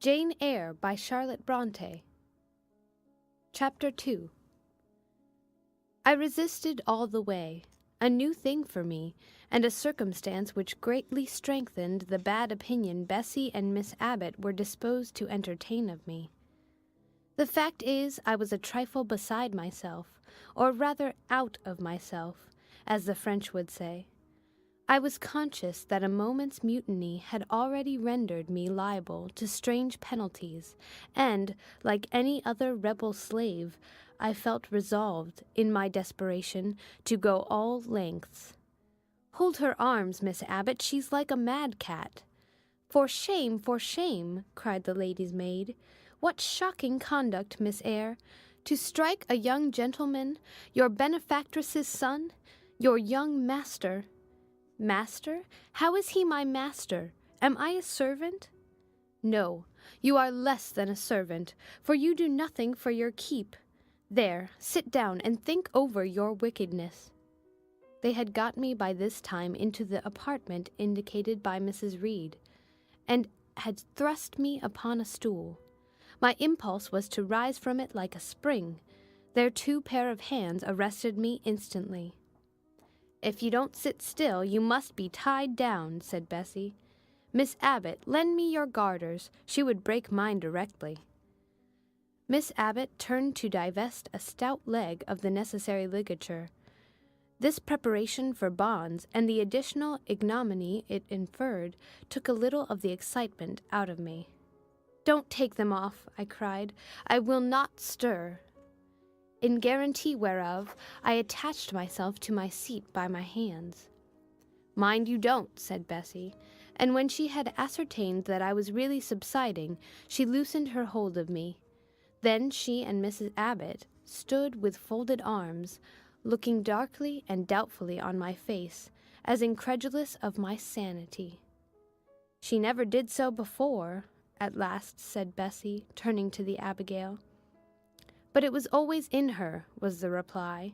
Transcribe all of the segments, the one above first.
Jane Eyre by Charlotte Brontë. Chapter 2. I resisted all the way, a new thing for me, and a circumstance which greatly strengthened the bad opinion Bessie and Miss Abbot were disposed to entertain of me. The fact is, I was a trifle beside myself, or rather out of myself, as the French would say. I was conscious that a moment's mutiny had already rendered me liable to strange penalties, and, like any other rebel slave, I felt resolved, in my desperation, to go all lengths. "Hold her arms, Miss Abbot, she's like a mad cat." For shame, cried the lady's maid. "What shocking conduct, Miss Eyre! To strike a young gentleman, your benefactress's son, your young master." "Master? How is he my master? Am I a servant?" "No, you are less than a servant, for you do nothing for your keep. There, sit down and think over your wickedness." They had got me by this time into the apartment indicated by Mrs. Reed, and had thrust me upon a stool. My impulse was to rise from it like a spring. Their two pair of hands arrested me instantly. "If you don't sit still, you must be tied down," said Bessie. "Miss Abbot, lend me your garters. She would break mine directly." Miss Abbot turned to divest a stout leg of the necessary ligature. This preparation for bonds, and the additional ignominy it inferred, took a little of the excitement out of me. "Don't take them off," I cried. "I will not stir." In guarantee whereof, I attached myself to my seat by my hands. "Mind you don't," said Bessie, and when she had ascertained that I was really subsiding, she loosened her hold of me. Then she and Mrs. Abbot stood with folded arms, looking darkly and doubtfully on my face, as incredulous of my sanity. "She never did so before," at last said Bessie, turning to the Abigail. "But it was always in her," was the reply.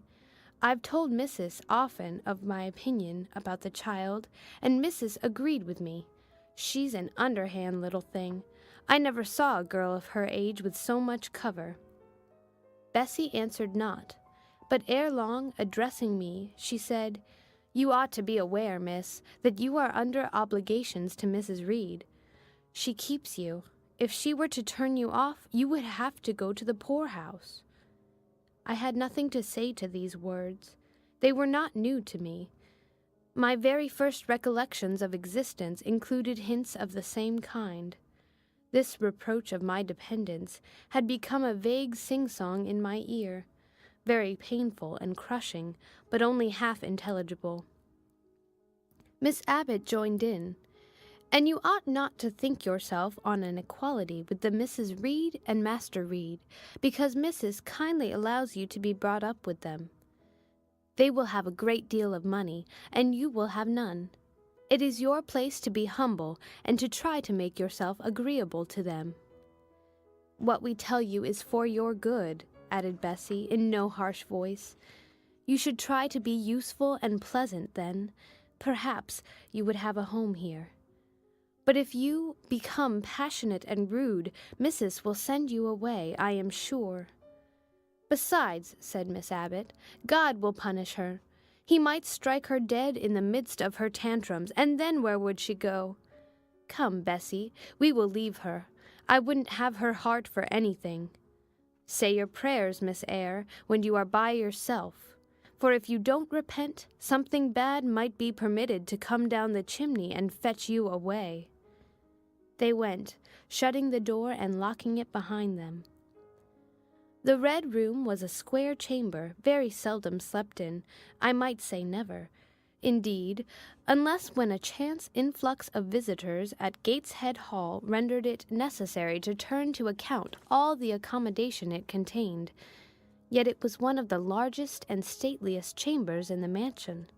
"I've told Mrs. often of my opinion about the child, and Mrs. agreed with me. She's an underhand little thing. I never saw a girl of her age with so much cover." Bessie answered not, but ere long, addressing me, she said, "You ought to be aware, miss, that you are under obligations to Mrs. Reed. She keeps you. If she were to turn you off, you would have to go to the poorhouse." I had nothing to say to these words. They were not new to me. My very first recollections of existence included hints of the same kind. This reproach of my dependence had become a vague sing-song in my ear, very painful and crushing, but only half intelligible. Miss Abbot joined in. "And you ought not to think yourself on an equality with the Mrs. Reed and Master Reed, because Mrs. kindly allows you to be brought up with them. They will have a great deal of money, and you will have none. It is your place to be humble, and to try to make yourself agreeable to them." "What we tell you is for your good," added Bessie, in no harsh voice. "You should try to be useful and pleasant, then. Perhaps you would have a home here. But if you become passionate and rude, Mrs. will send you away, I am sure." "Besides," said Miss Abbot, "God will punish her. He might strike her dead in the midst of her tantrums, and then where would she go? Come, Bessie, we will leave her. I wouldn't have her heart for anything. Say your prayers, Miss Eyre, when you are by yourself, for if you don't repent, something bad might be permitted to come down the chimney and fetch you away." They went, shutting the door and locking it behind them. The Red Room was a square chamber, very seldom slept in, I might say never. Indeed, unless when a chance influx of visitors at Gateshead Hall rendered it necessary to turn to account all the accommodation it contained, yet it was one of the largest and stateliest chambers in the mansion.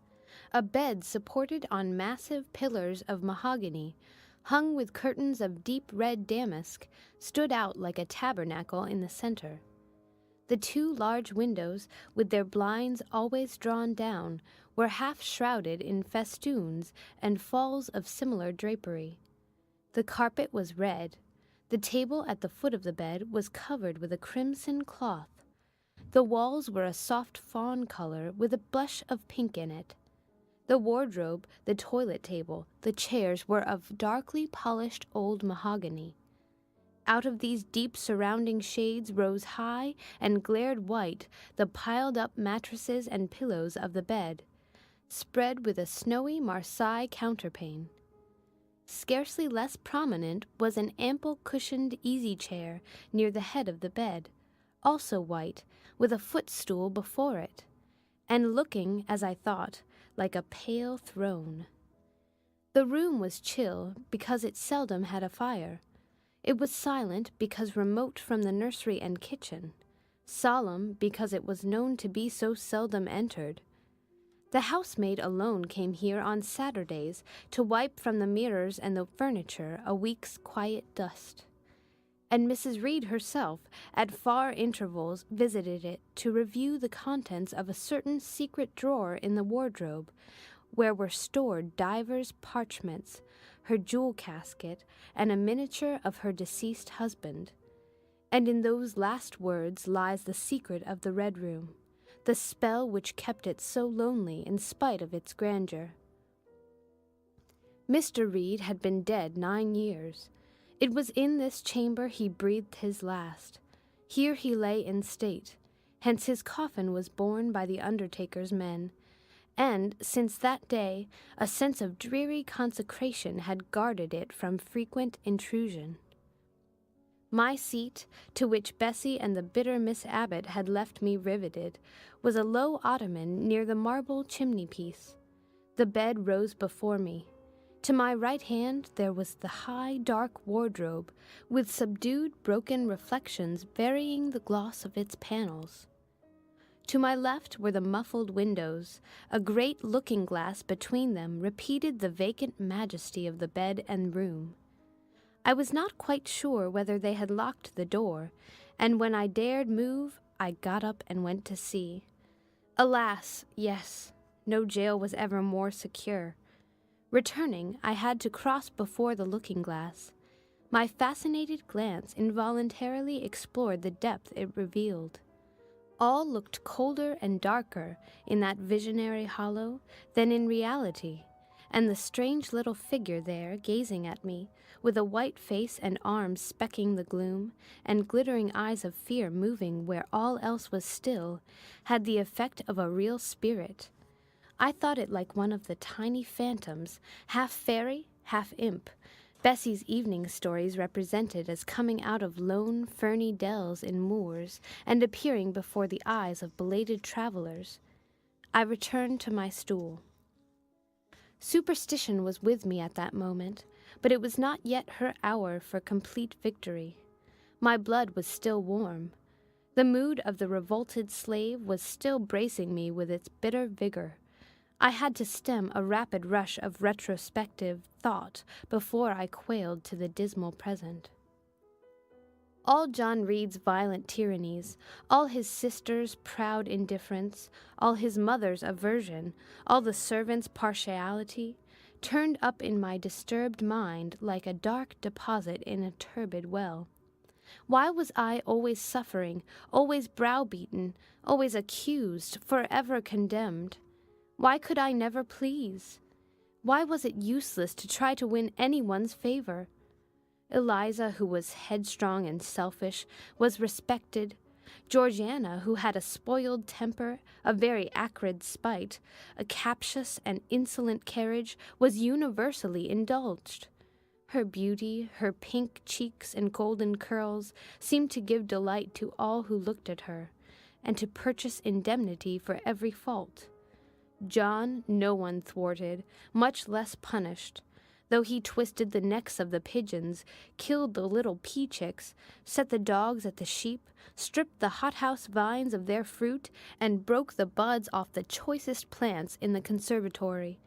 A bed supported on massive pillars of mahogany, hung with curtains of deep red damask, stood out like a tabernacle in the center. The two large windows, with their blinds always drawn down, were half shrouded in festoons and falls of similar drapery. The carpet was red. The table at the foot of the bed was covered with a crimson cloth. The walls were a soft fawn color with a blush of pink in it. The wardrobe, the toilet table, the chairs were of darkly polished old mahogany. Out of these deep surrounding shades rose high and glared white the piled-up mattresses and pillows of the bed, spread with a snowy Marseille counterpane. Scarcely less prominent was an ample cushioned easy-chair near the head of the bed, also white, with a footstool before it, and looking, as I thought, like a pale throne. The room was chill because it seldom had a fire. It was silent because remote from the nursery and kitchen, solemn because it was known to be so seldom entered. The housemaid alone came here on Saturdays to wipe from the mirrors and the furniture a week's quiet dust. And Mrs. Reed herself, at far intervals, visited it to review the contents of a certain secret drawer in the wardrobe, where were stored divers parchments, her jewel casket, and a miniature of her deceased husband. And in those last words lies the secret of the Red Room, the spell which kept it so lonely in spite of its grandeur. Mr. Reed had been dead 9 years. It was in this chamber he breathed his last. Here he lay in state. Hence his coffin was borne by the undertaker's men. And, since that day, a sense of dreary consecration had guarded it from frequent intrusion. My seat, to which Bessie and the bitter Miss Abbott had left me riveted, was a low ottoman near the marble chimney-piece. The bed rose before me. To my right hand there was the high, dark wardrobe, with subdued, broken reflections varying the gloss of its panels. To my left were the muffled windows. A great looking-glass between them repeated the vacant majesty of the bed and room. I was not quite sure whether they had locked the door, and when I dared move, I got up and went to see. Alas, yes, no jail was ever more secure. Returning, I had to cross before the looking-glass. My fascinated glance involuntarily explored the depth it revealed. All looked colder and darker in that visionary hollow than in reality, and the strange little figure there gazing at me, with a white face and arms specking the gloom, and glittering eyes of fear moving where all else was still, had the effect of a real spirit. I thought it like one of the tiny phantoms, half fairy, half imp, Bessie's evening stories represented as coming out of lone, ferny dells in moors and appearing before the eyes of belated travelers. I returned to my stool. Superstition was with me at that moment, but it was not yet her hour for complete victory. My blood was still warm. The mood of the revolted slave was still bracing me with its bitter vigor. I had to stem a rapid rush of retrospective thought before I quailed to the dismal present. All John Reed's violent tyrannies, all his sister's proud indifference, all his mother's aversion, all the servants' partiality, turned up in my disturbed mind like a dark deposit in a turbid well. Why was I always suffering, always browbeaten, always accused, forever condemned? Why could I never please? Why was it useless to try to win anyone's favor? Eliza, who was headstrong and selfish, was respected. Georgiana, who had a spoiled temper, a very acrid spite, a captious and insolent carriage, was universally indulged. Her beauty, her pink cheeks and golden curls seemed to give delight to all who looked at her, and to purchase indemnity for every fault. John no one thwarted, much less punished, though he twisted the necks of the pigeons, killed the little pea-chicks, set the dogs at the sheep, stripped the hothouse vines of their fruit, and broke the buds off the choicest plants in the conservatory.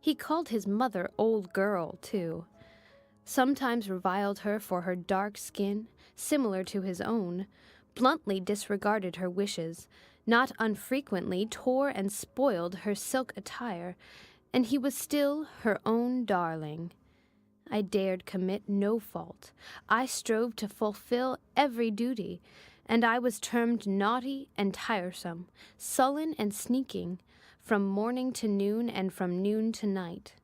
He called his mother old girl, too. Sometimes reviled her for her dark skin, similar to his own, bluntly disregarded her wishes, not unfrequently tore and spoiled her silk attire, and he was still her own darling. I dared commit no fault. I strove to fulfill every duty, and I was termed naughty and tiresome, sullen and sneaking, from morning to noon and from noon to night.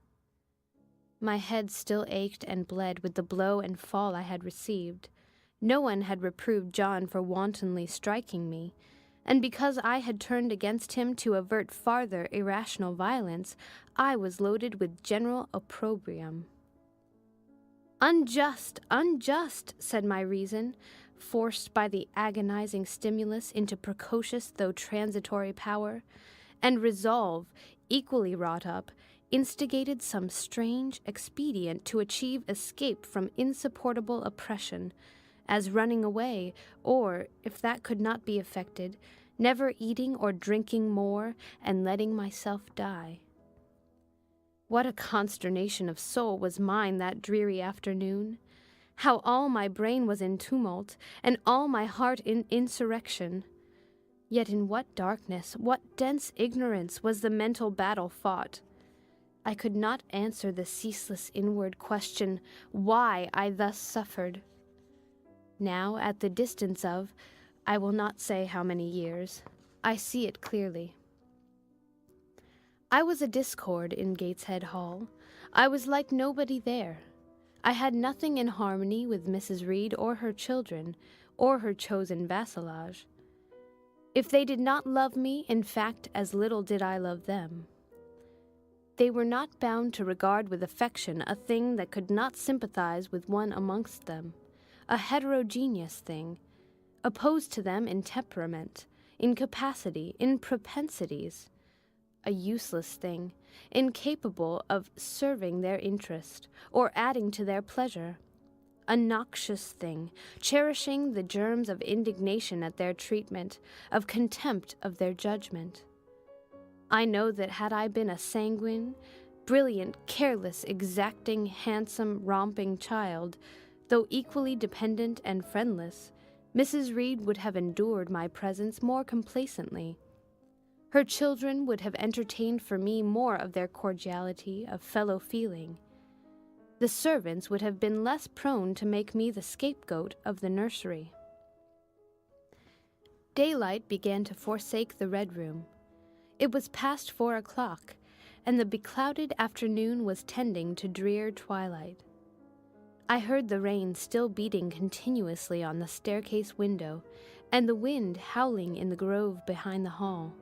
My head still ached and bled with the blow and fall I had received. No one had reproved John for wantonly striking me, and because I had turned against him to avert farther irrational violence, I was loaded with general opprobrium. Unjust, unjust, said my reason, forced by the agonizing stimulus into precocious though transitory power, and resolve, equally wrought up, instigated some strange expedient to achieve escape from insupportable oppression, as running away, or, if that could not be effected, never eating or drinking more, and letting myself die. What a consternation of soul was mine that dreary afternoon! How all my brain was in tumult, and all my heart in insurrection! Yet in what darkness, what dense ignorance was the mental battle fought! I could not answer the ceaseless inward question, why I thus suffered. Now, at the distance of, I will not say how many years, I see it clearly. I was a discord in Gateshead Hall. I was like nobody there. I had nothing in harmony with Mrs. Reed or her children, or her chosen vassalage. If they did not love me, in fact, as little did I love them. They were not bound to regard with affection a thing that could not sympathize with one amongst them, a heterogeneous thing, opposed to them in temperament, in capacity, in propensities, a useless thing, incapable of serving their interest or adding to their pleasure, a noxious thing, cherishing the germs of indignation at their treatment, of contempt of their judgment. I know that had I been a sanguine, brilliant, careless, exacting, handsome, romping child, though equally dependent and friendless, Mrs. Reed would have endured my presence more complacently. Her children would have entertained for me more of their cordiality of fellow-feeling. The servants would have been less prone to make me the scapegoat of the nursery. Daylight began to forsake the Red Room. It was past 4 o'clock, and the beclouded afternoon was tending to drear twilight. I heard the rain still beating continuously on the staircase window, and the wind howling in the grove behind the hall.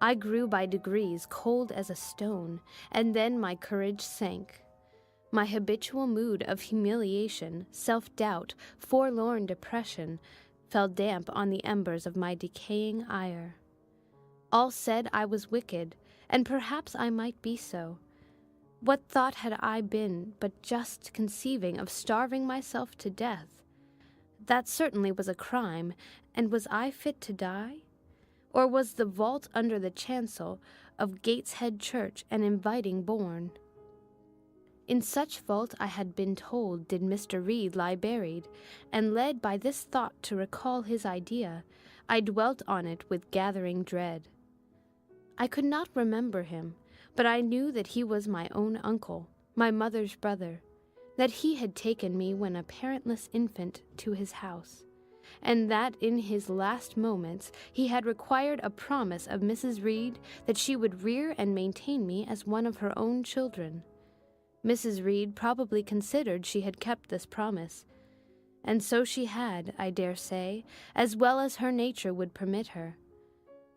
I grew by degrees cold as a stone, and then my courage sank. My habitual mood of humiliation, self-doubt, forlorn depression, fell damp on the embers of my decaying ire. All said I was wicked, and perhaps I might be so. What thought had I been but just conceiving of starving myself to death? That certainly was a crime, and was I fit to die? Or was the vault under the chancel of Gateshead Church an inviting bourne? In such vault I had been told did Mr. Reed lie buried, and led by this thought to recall his idea, I dwelt on it with gathering dread. I could not remember him, but I knew that he was my own uncle, my mother's brother, that he had taken me when a parentless infant to his house, and that in his last moments he had required a promise of Mrs. Reed that she would rear and maintain me as one of her own children. Mrs. Reed probably considered she had kept this promise, and so she had, I dare say, as well as her nature would permit her.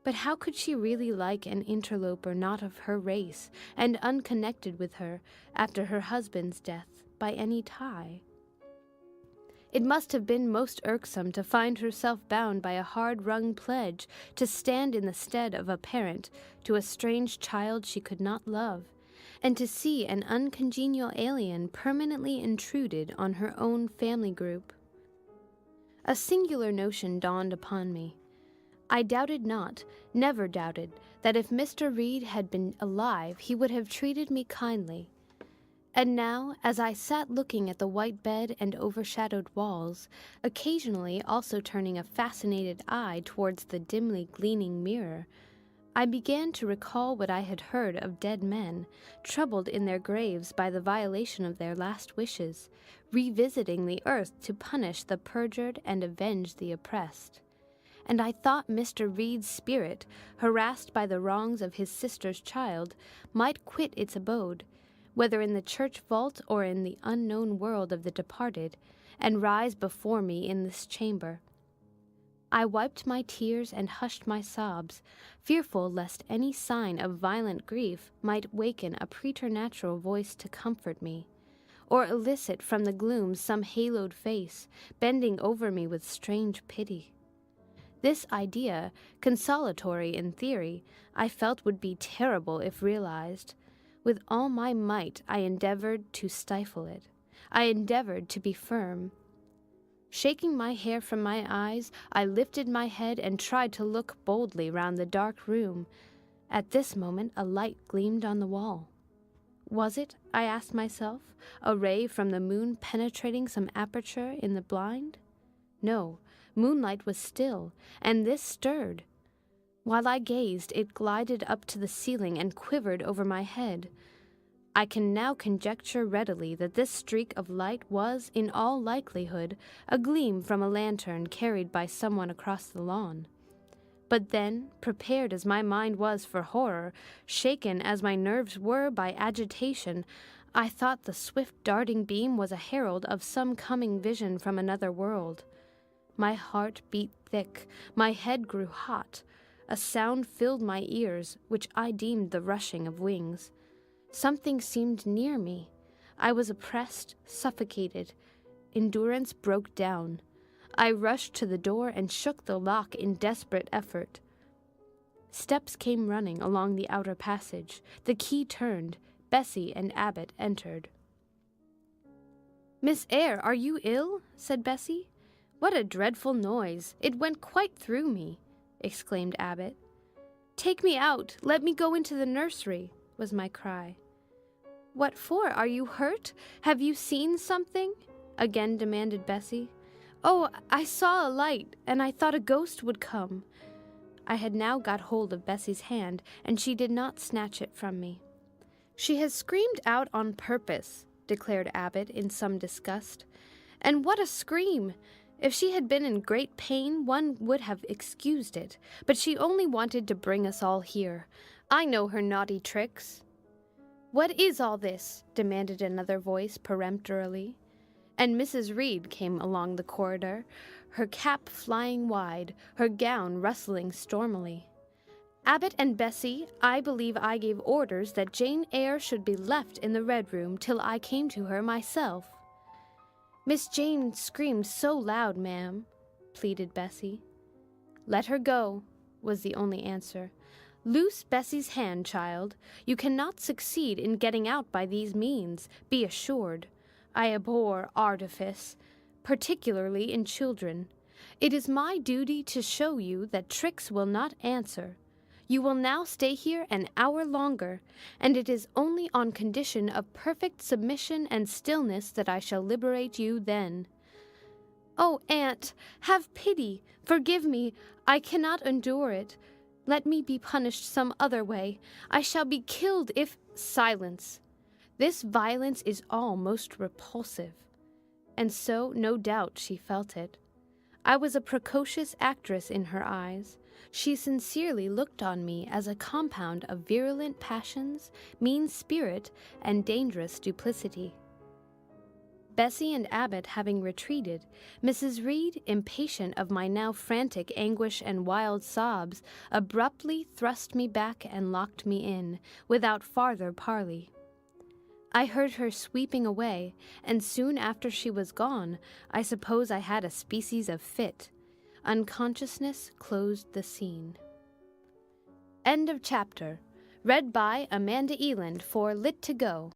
But how could she really like an interloper not of her race, and unconnected with her, after her husband's death, by any tie? It must have been most irksome to find herself bound by a hard-wrung pledge to stand in the stead of a parent to a strange child she could not love, and to see an uncongenial alien permanently intruded on her own family group. A singular notion dawned upon me. I doubted not, never doubted, that if Mr. Reed had been alive he would have treated me kindly. And now, as I sat looking at the white bed and overshadowed walls, occasionally also turning a fascinated eye towards the dimly gleaming mirror, I began to recall what I had heard of dead men, troubled in their graves by the violation of their last wishes, revisiting the earth to punish the perjured and avenge the oppressed. And I thought Mr. Reed's spirit, harassed by the wrongs of his sister's child, might quit its abode, whether in the church vault or in the unknown world of the departed, and rise before me in this chamber. I wiped my tears and hushed my sobs, fearful lest any sign of violent grief might waken a preternatural voice to comfort me, or elicit from the gloom some haloed face, bending over me with strange pity. This idea, consolatory in theory, I felt would be terrible if realized. With all my might I endeavored to stifle it. I endeavored to be firm. Shaking my hair from my eyes, I lifted my head and tried to look boldly round the dark room. At this moment a light gleamed on the wall. Was it, I asked myself, a ray from the moon penetrating some aperture in the blind? No, moonlight was still, and this stirred. While I gazed, it glided up to the ceiling and quivered over my head. I can now conjecture readily that this streak of light was, in all likelihood, a gleam from a lantern carried by someone across the lawn. But then, prepared as my mind was for horror, shaken as my nerves were by agitation, I thought the swift darting beam was a herald of some coming vision from another world. My heart beat thick, my head grew hot. A sound filled my ears, which I deemed the rushing of wings. Something seemed near me. I was oppressed, suffocated. Endurance broke down. I rushed to the door and shook the lock in desperate effort. Steps came running along the outer passage. The key turned. Bessie and Abbot entered. "Miss Eyre, are you ill?" said Bessie. "What a dreadful noise! It went quite through me," exclaimed Abbot. "Take me out! Let me go into the nursery," was my cry. "What for? Are you hurt? Have you seen something?" again demanded Bessie. "Oh, I saw a light, and I thought a ghost would come." I had now got hold of Bessie's hand, and she did not snatch it from me. "She has screamed out on purpose," declared Abbot in some disgust. "And what a scream! If she had been in great pain, one would have excused it, but she only wanted to bring us all here. I know her naughty tricks." "What is all this?" demanded another voice peremptorily. And Mrs. Reed came along the corridor, her cap flying wide, her gown rustling stormily. "Abbot and Bessie, I believe I gave orders that Jane Eyre should be left in the Red Room till I came to her myself." "Miss Jane screamed so loud, ma'am," pleaded Bessie. "Let her go," was the only answer. "Loose Bessie's hand, child. You cannot succeed in getting out by these means, be assured. I abhor artifice, particularly in children. It is my duty to show you that tricks will not answer. You will now stay here an hour longer, and it is only on condition of perfect submission and stillness that I shall liberate you then." "Oh, aunt, have pity! Forgive me! I cannot endure it. Let me be punished some other way. I shall be killed if—" "Silence! This violence is all most repulsive." And so, no doubt, she felt it. I was a precocious actress in her eyes. She sincerely looked on me as a compound of virulent passions, mean spirit, and dangerous duplicity. Bessie and Abbot having retreated, Mrs. Reed, impatient of my now frantic anguish and wild sobs, abruptly thrust me back and locked me in, without farther parley. I heard her sweeping away, and soon after she was gone, I suppose I had a species of fit. Unconsciousness closed the scene. End of chapter. Read by Amanda Eland for Lit2Go.